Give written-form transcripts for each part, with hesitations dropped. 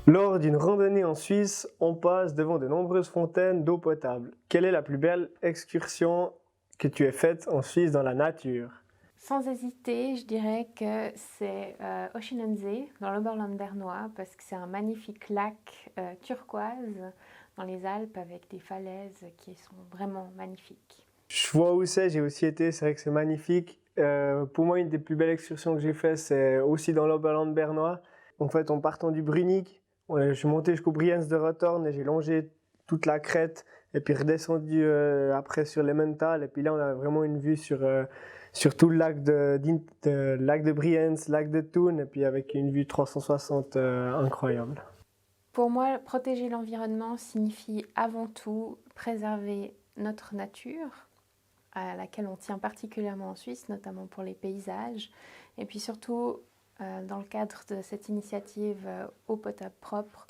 Lors d'une randonnée en Suisse, on passe devant de nombreuses fontaines d'eau potable. Quelle est la plus belle excursion que tu aies faite en Suisse dans la nature? Sans hésiter, je dirais que c'est Oschinensee, dans l'Oberland bernois, parce que c'est un magnifique lac turquoise dans les Alpes avec des falaises qui sont vraiment magnifiques. Je vois où c'est, j'ai aussi été, c'est vrai que c'est magnifique. Pour moi, une des plus belles excursions que j'ai faites, c'est aussi dans l'Oberland bernois. En fait, en partant du Brunick, je suis monté jusqu'au Brienz de Rotorn et j'ai longé toute la crête et puis redescendu après sur l'Emmental. Et puis là, on a vraiment une vue sur tout le lac de Brienz, lac de Thun, et puis avec une vue 360 incroyable. Pour moi, protéger l'environnement signifie avant tout préserver notre nature, à laquelle on tient particulièrement en Suisse, notamment pour les paysages, et puis surtout, dans le cadre de cette initiative eau potable propre,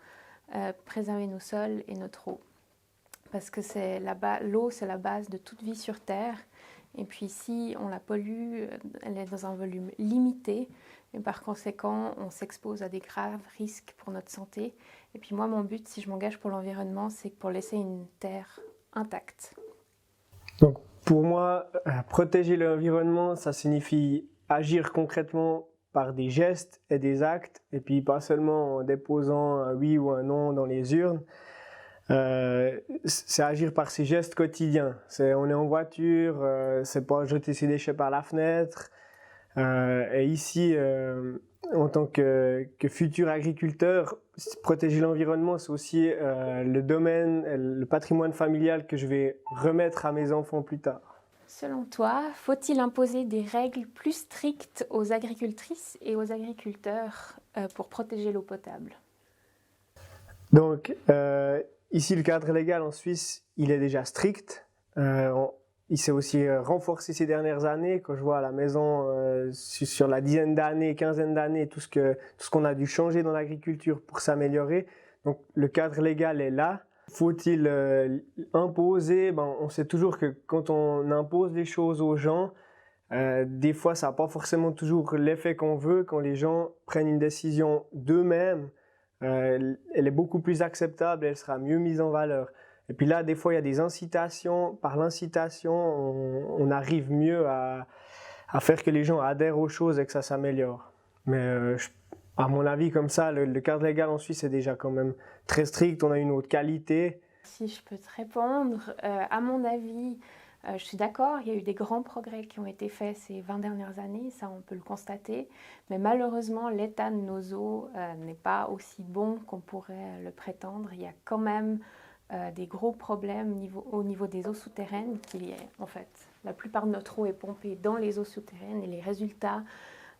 préserver nos sols et notre eau. Parce que l'eau, c'est la base de toute vie sur Terre. Et puis si on la pollue, elle est dans un volume limité. Et par conséquent, on s'expose à des graves risques pour notre santé. Et puis moi, mon but, si je m'engage pour l'environnement, c'est pour laisser une terre intacte. Donc, pour moi, protéger l'environnement, ça signifie agir concrètement par des gestes et des actes, et puis pas seulement en déposant un oui ou un non dans les urnes. C'est agir par ses gestes quotidiens. On est en voiture, c'est pas jeter ses déchets par la fenêtre. Et ici, en tant que futur agriculteur, protéger l'environnement, c'est aussi le domaine, le patrimoine familial que je vais remettre à mes enfants plus tard. Selon toi, faut-il imposer des règles plus strictes aux agricultrices et aux agriculteurs pour protéger l'eau potable? Donc, ici, le cadre légal en Suisse, il est déjà strict. Il s'est aussi renforcé ces dernières années. Quand je vois à la maison, sur la dizaine d'années, quinzaine d'années, tout ce qu'on a dû changer dans l'agriculture pour s'améliorer. Donc, le cadre légal est là. Faut-il imposer? On sait toujours que quand on impose les choses aux gens, des fois, ça n'a pas forcément toujours l'effet qu'on veut. Quand les gens prennent une décision d'eux-mêmes, elle est beaucoup plus acceptable et elle sera mieux mise en valeur. Et puis là, des fois, il y a des incitations. Par l'incitation, on arrive mieux à faire que les gens adhèrent aux choses et que ça s'améliore. Mais à mon avis, comme ça, le cadre légal en Suisse est déjà quand même très strict. On a une autre qualité. Si je peux te répondre, à mon avis, je suis d'accord, il y a eu des grands progrès qui ont été faits ces 20 dernières années, ça on peut le constater, mais malheureusement l'état de nos eaux n'est pas aussi bon qu'on pourrait le prétendre. Il y a quand même des gros problèmes au niveau des eaux souterraines, en fait, la plupart de notre eau est pompée dans les eaux souterraines et les résultats,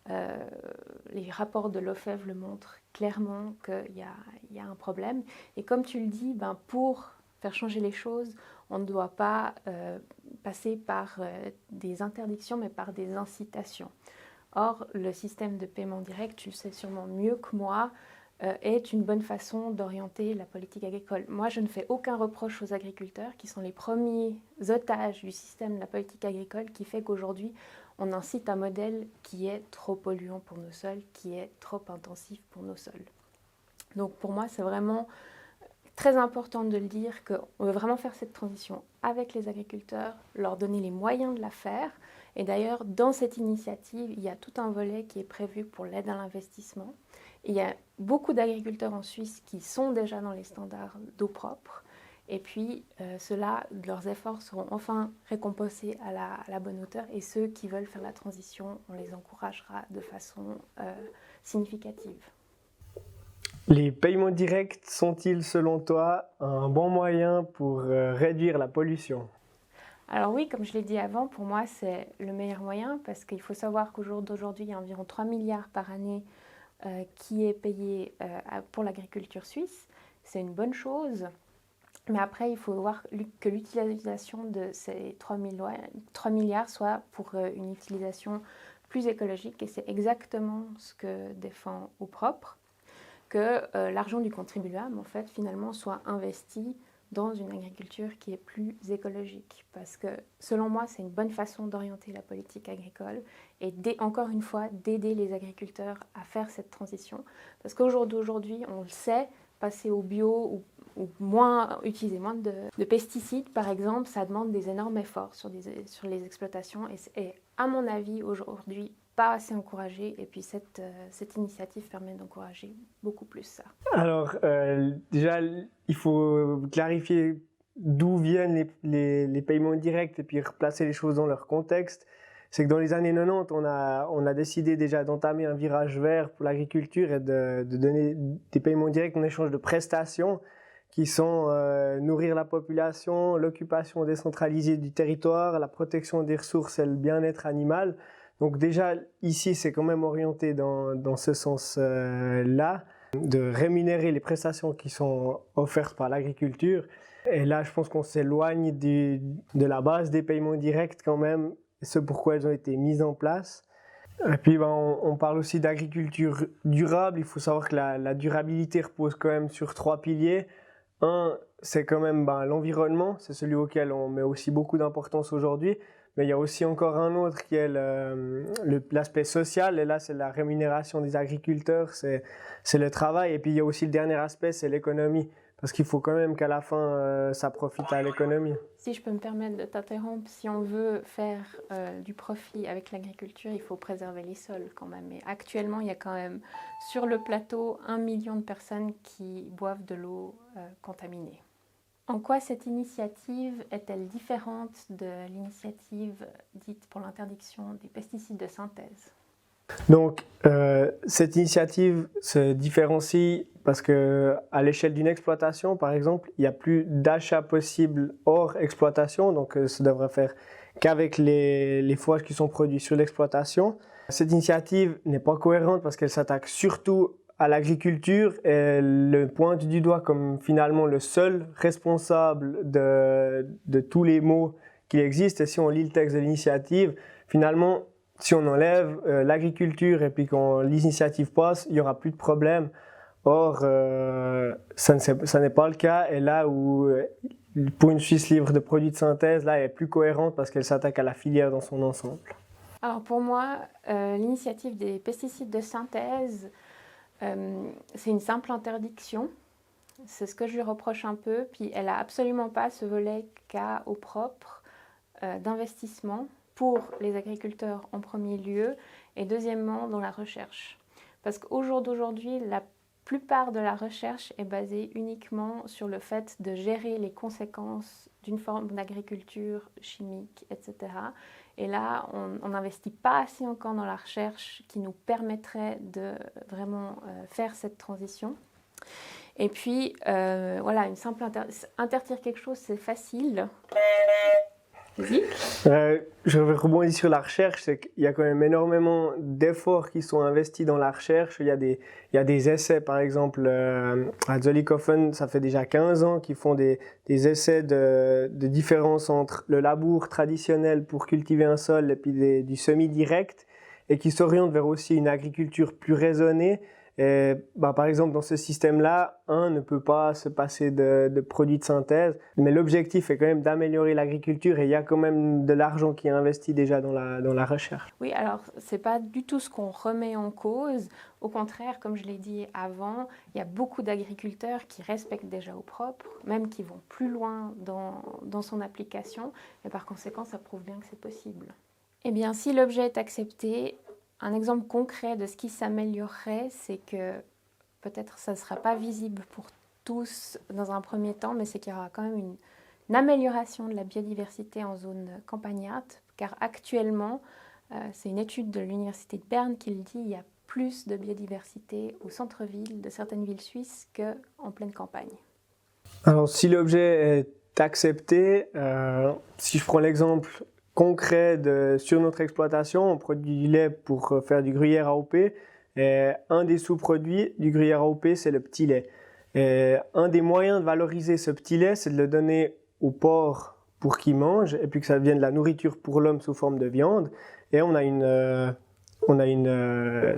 les rapports de l'OFEV le montrent clairement qu'il y a un problème. Et comme tu le dis, pour faire changer les choses, on ne doit pas passer par des interdictions, mais par des incitations. Or, le système de paiement direct, tu le sais sûrement mieux que moi, est une bonne façon d'orienter la politique agricole. Moi, je ne fais aucun reproche aux agriculteurs qui sont les premiers otages du système de la politique agricole qui fait qu'aujourd'hui, on incite un modèle qui est trop polluant pour nos sols, qui est trop intensif pour nos sols. Donc pour moi, c'est vraiment très important de le dire qu'on veut vraiment faire cette transition avec les agriculteurs, leur donner les moyens de la faire. Et d'ailleurs, dans cette initiative, il y a tout un volet qui est prévu pour l'aide à l'investissement. Il y a beaucoup d'agriculteurs en Suisse qui sont déjà dans les standards d'eau propre. Et puis, leurs efforts seront enfin récompensés à la bonne hauteur. Et ceux qui veulent faire la transition, on les encouragera de façon significative. Les paiements directs sont-ils, selon toi, un bon moyen pour réduire la pollution? Alors oui, comme je l'ai dit avant, pour moi, c'est le meilleur moyen parce qu'il faut savoir qu'au jour d'aujourd'hui, il y a environ 3 milliards par année qui est payé pour l'agriculture suisse. C'est une bonne chose. Mais après, il faut voir que l'utilisation de ces 3 milliards soit pour une utilisation plus écologique. Et c'est exactement ce que défend Eau Propre, que l'argent du contribuable, en fait, finalement, soit investi dans une agriculture qui est plus écologique. Parce que, selon moi, c'est une bonne façon d'orienter la politique agricole et, encore une fois, d'aider les agriculteurs à faire cette transition. Parce qu'aujourd'hui, on le sait, passer au bio ou utiliser moins de pesticides, par exemple, ça demande des énormes efforts sur les exploitations et à mon avis, aujourd'hui, pas assez encouragé. Et puis cette initiative permet d'encourager beaucoup plus ça. Alors, déjà, il faut clarifier d'où viennent les paiements directs et puis replacer les choses dans leur contexte. C'est que dans les années 90, on a décidé déjà d'entamer un virage vert pour l'agriculture et de donner des paiements directs en échange de prestations qui sont nourrir la population, l'occupation décentralisée du territoire, la protection des ressources et le bien-être animal. Donc déjà, ici, c'est quand même orienté dans ce sens-là, de rémunérer les prestations qui sont offertes par l'agriculture. Et là, je pense qu'on s'éloigne de la base des paiements directs quand même, ce pourquoi elles ont été mises en place. Et puis, on parle aussi d'agriculture durable. Il faut savoir que la durabilité repose quand même sur 3 piliers. Un, c'est quand même l'environnement, c'est celui auquel on met aussi beaucoup d'importance aujourd'hui. Mais il y a aussi encore un autre qui est l'aspect social, et là c'est la rémunération des agriculteurs, c'est le travail. Et puis il y a aussi le dernier aspect, c'est l'économie, parce qu'il faut quand même qu'à la fin ça profite à l'économie. Si je peux me permettre de t'interrompre, si on veut faire du profit avec l'agriculture, il faut préserver les sols quand même. Et actuellement, il y a quand même sur le plateau 1 million de personnes qui boivent de l'eau contaminée. En quoi cette initiative est-elle différente de l'initiative dite pour l'interdiction des pesticides de synthèse ? Donc, cette initiative se différencie parce qu'à l'échelle d'une exploitation, par exemple, il n'y a plus d'achat possible hors exploitation, donc ça ne devrait faire qu'avec les fourrages qui sont produits sur l'exploitation. Cette initiative n'est pas cohérente parce qu'elle s'attaque surtout à l'agriculture et le pointe du doigt comme finalement le seul responsable de tous les maux qui existent. Et si on lit le texte de l'initiative, finalement, si on enlève l'agriculture et puis quand l'initiative passe, il n'y aura plus de problème. Or, ça n'est pas le cas. Et là où, pour une Suisse libre de produits de synthèse, là, elle est plus cohérente parce qu'elle s'attaque à la filière dans son ensemble. Alors pour moi, l'initiative des pesticides de synthèse, c'est une simple interdiction. C'est ce que je lui reproche un peu. Puis elle n'a absolument pas ce volet cas au propre d'investissement pour les agriculteurs en premier lieu et deuxièmement dans la recherche. Parce qu'au jour d'aujourd'hui, la plupart de la recherche est basée uniquement sur le fait de gérer les conséquences d'une forme d'agriculture chimique, etc. Et là, on n'investit pas assez encore dans la recherche qui nous permettrait de vraiment faire cette transition. Et puis, voilà, une simple interdire quelque chose, c'est facile. Vas-y. Je rebondis sur la recherche, c'est qu'il y a quand même énormément d'efforts qui sont investis dans la recherche. Il y a des essais, par exemple, à Zollikofen, ça fait déjà 15 ans qu'ils font des essais de différence entre le labour traditionnel pour cultiver un sol et puis du semi-direct, et qui s'orientent vers aussi une agriculture plus raisonnée. Et, par exemple, dans ce système-là, un ne peut pas se passer de produits de synthèse, mais l'objectif est quand même d'améliorer l'agriculture et il y a quand même de l'argent qui est investi déjà dans la recherche. Oui, alors c'est pas du tout ce qu'on remet en cause. Au contraire, comme je l'ai dit avant, il y a beaucoup d'agriculteurs qui respectent déjà au propre, même qui vont plus loin dans son application, et par conséquent, ça prouve bien que c'est possible. Eh bien, si l'objet est accepté, un exemple concret de ce qui s'améliorerait, c'est que peut-être ça ne sera pas visible pour tous dans un premier temps, mais c'est qu'il y aura quand même une amélioration de la biodiversité en zone campagnarde, car actuellement, c'est une étude de l'Université de Berne qui le dit, il y a plus de biodiversité au centre-ville de certaines villes suisses qu'en pleine campagne. Alors si l'objet est accepté, si je prends l'exemple concret sur notre exploitation, on produit du lait pour faire du gruyère AOP. Et un des sous-produits du gruyère AOP, c'est le petit lait. Et un des moyens de valoriser ce petit lait, c'est de le donner aux porcs pour qu'ils mangent, et puis que ça devienne de la nourriture pour l'homme sous forme de viande. Et on a une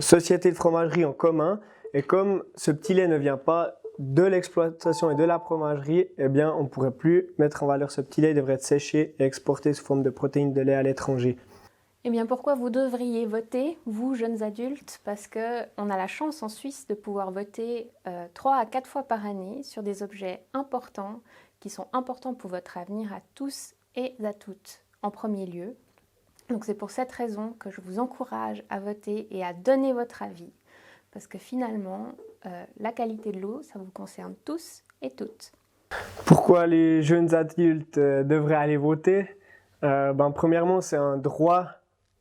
société de fromagerie en commun, et comme ce petit lait ne vient pas de l'exploitation et de la fromagerie, eh bien, on ne pourrait plus mettre en valeur ce petit lait, il devrait être séché et exporté sous forme de protéines de lait à l'étranger. Eh bien, pourquoi vous devriez voter, vous, jeunes adultes? Parce qu'on a la chance en Suisse de pouvoir voter 3 à 4 fois par année sur des objets importants qui sont importants pour votre avenir à tous et à toutes, en premier lieu. Donc c'est pour cette raison que je vous encourage à voter et à donner votre avis. Parce que finalement, la qualité de l'eau, ça vous concerne tous et toutes. Pourquoi les jeunes adultes devraient aller voter? Premièrement, c'est un droit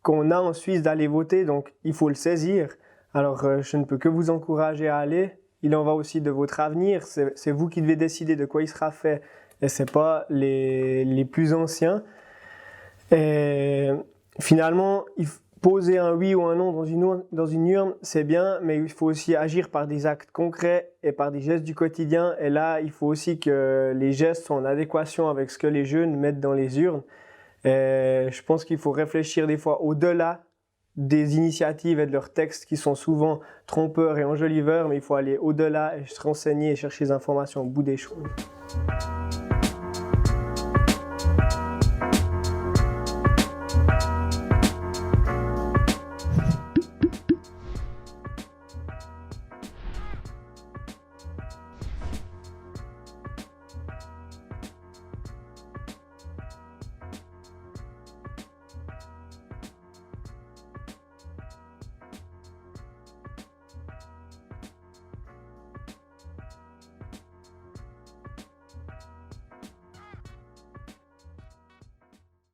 qu'on a en Suisse d'aller voter, donc il faut le saisir. Alors je ne peux que vous encourager à aller. Il en va aussi de votre avenir. C'est vous qui devez décider de quoi il sera fait et ce n'est pas les plus anciens. Et finalement, poser un oui ou un non dans une urne, c'est bien, mais il faut aussi agir par des actes concrets et par des gestes du quotidien. Et là, il faut aussi que les gestes soient en adéquation avec ce que les jeunes mettent dans les urnes. Et je pense qu'il faut réfléchir des fois au-delà des initiatives et de leurs textes qui sont souvent trompeurs et enjoliveurs, mais il faut aller au-delà et se renseigner et chercher des informations au bout des choses.